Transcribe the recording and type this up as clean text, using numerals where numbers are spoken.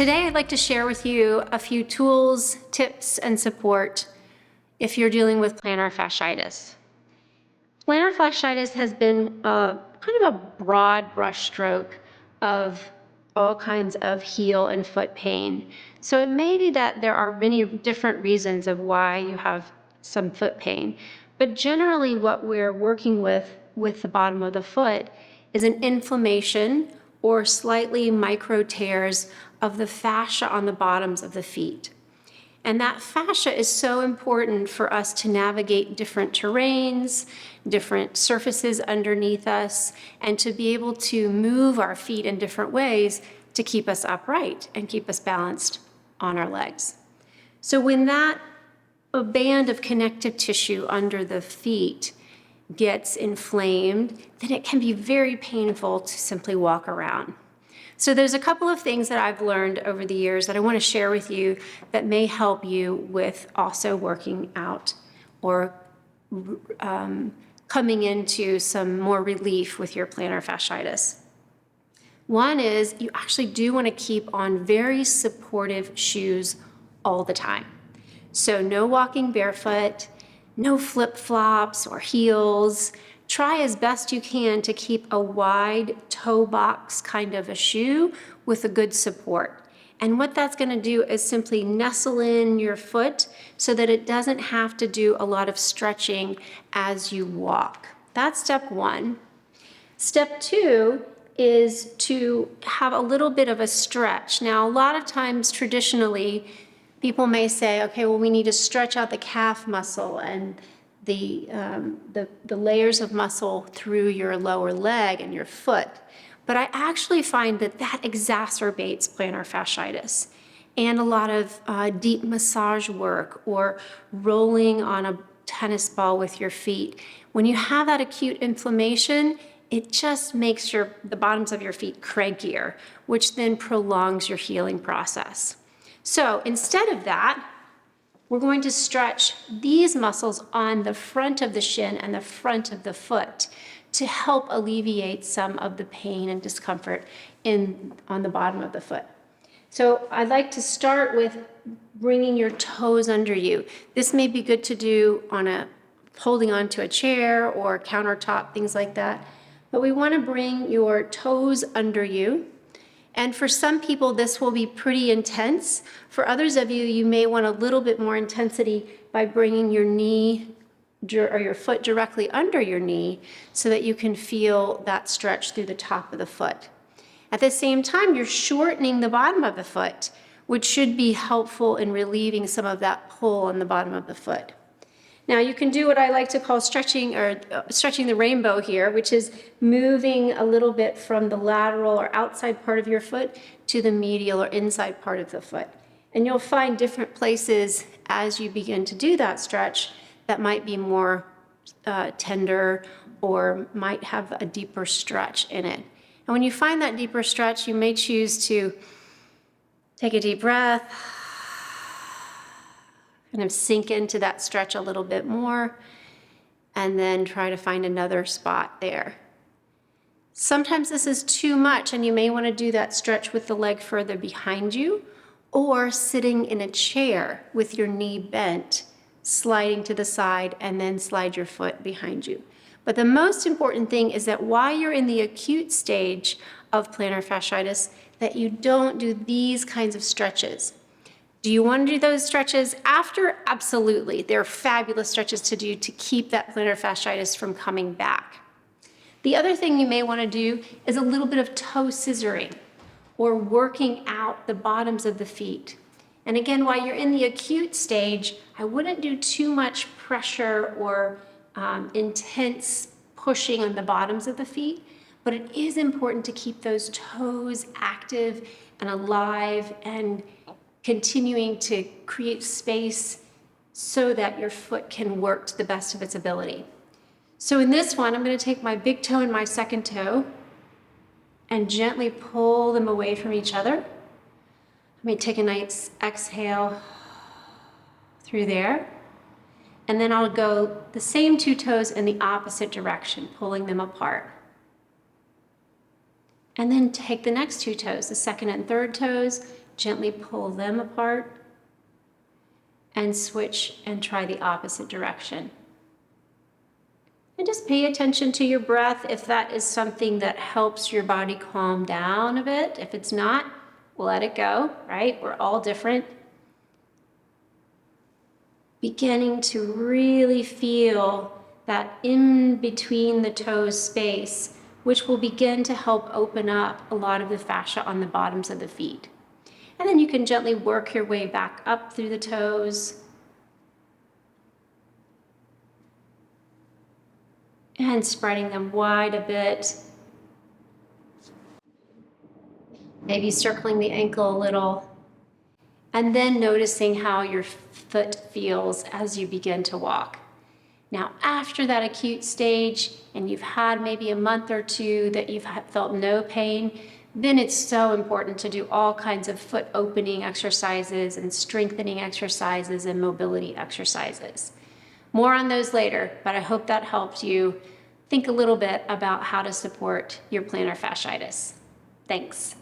Today I'd like to share with you a few tools, tips, and support if you're dealing with plantar fasciitis. Plantar fasciitis has been kind of a broad brushstroke of all kinds of heel and foot pain. So it may be that there are many different reasons of why you have some foot pain, but generally what we're working with the bottom of the foot is an inflammation or slightly micro tears of the fascia on the bottoms of the feet. And that fascia is so important for us to navigate different terrains, different surfaces underneath us, and to be able to move our feet in different ways to keep us upright and keep us balanced on our legs. So when that band of connective tissue under the feet gets inflamed, then it can be very painful to simply walk around. So there's a couple of things that I've learned over the years that I want to share with you that may help you with also working out or coming into some more relief with your plantar fasciitis. One is you actually do want to keep on very supportive shoes all the time. So no walking barefoot, no flip-flops or heels. Try as best you can to keep a wide toe box kind of a shoe with a good support. And what that's going to do is simply nestle in your foot so that it doesn't have to do a lot of stretching as you walk. That's step one. Step two is to have a little bit of a stretch. Now, a lot of times traditionally, people may say, okay, well, we need to stretch out the calf muscle and the layers of muscle through your lower leg and your foot. But I actually find that exacerbates plantar fasciitis. And a lot of deep massage work or rolling on a tennis ball with your feet. When you have that acute inflammation, it just makes the bottoms of your feet crankier, which then prolongs your healing process. So instead of that, we're going to stretch these muscles on the front of the shin and the front of the foot to help alleviate some of the pain and discomfort on the bottom of the foot. So I'd like to start with bringing your toes under you. This may be good to do holding onto a chair or countertop, things like that. But we want to bring your toes under you. And for some people, this will be pretty intense. For others of you, you may want a little bit more intensity by bringing your knee or your foot directly under your knee so that you can feel that stretch through the top of the foot. At the same time, you're shortening the bottom of the foot, which should be helpful in relieving some of that pull on the bottom of the foot. Now you can do what I like to call stretching the rainbow here, which is moving a little bit from the lateral or outside part of your foot to the medial or inside part of the foot. And you'll find different places as you begin to do that stretch that might be more tender or might have a deeper stretch in it. And when you find that deeper stretch, you may choose to take a deep breath, kind of sink into that stretch a little bit more, and then try to find another spot there. Sometimes this is too much, and you may want to do that stretch with the leg further behind you, or sitting in a chair with your knee bent, sliding to the side, and then slide your foot behind you. But the most important thing is that while you're in the acute stage of plantar fasciitis, that you don't do these kinds of stretches. Do you want to do those stretches after? Absolutely. They're fabulous stretches to do to keep that plantar fasciitis from coming back. The other thing you may want to do is a little bit of toe scissoring or working out the bottoms of the feet. And again, while you're in the acute stage, I wouldn't do too much pressure or intense pushing on the bottoms of the feet, but it is important to keep those toes active and alive and continuing to create space so that your foot can work to the best of its ability. So in this one, I'm going to take my big toe and my second toe and gently pull them away from each other. Let me take a nice exhale through there. And then I'll go the same two toes in the opposite direction, pulling them apart. And then take the next two toes, the second and third toes, gently pull them apart and switch and try the opposite direction. And just pay attention to your breath if that is something that helps your body calm down a bit. If it's not, let it go, right? We're all different. Beginning to really feel that in between the toes space, which will begin to help open up a lot of the fascia on the bottoms of the feet. And then you can gently work your way back up through the toes. And spreading them wide a bit. Maybe circling the ankle a little. And then noticing how your foot feels as you begin to walk. Now, after that acute stage, and you've had maybe a month or two that you've felt no pain, then it's so important to do all kinds of foot opening exercises and strengthening exercises and mobility exercises. More on those later, but I hope that helped you think a little bit about how to support your plantar fasciitis. Thanks.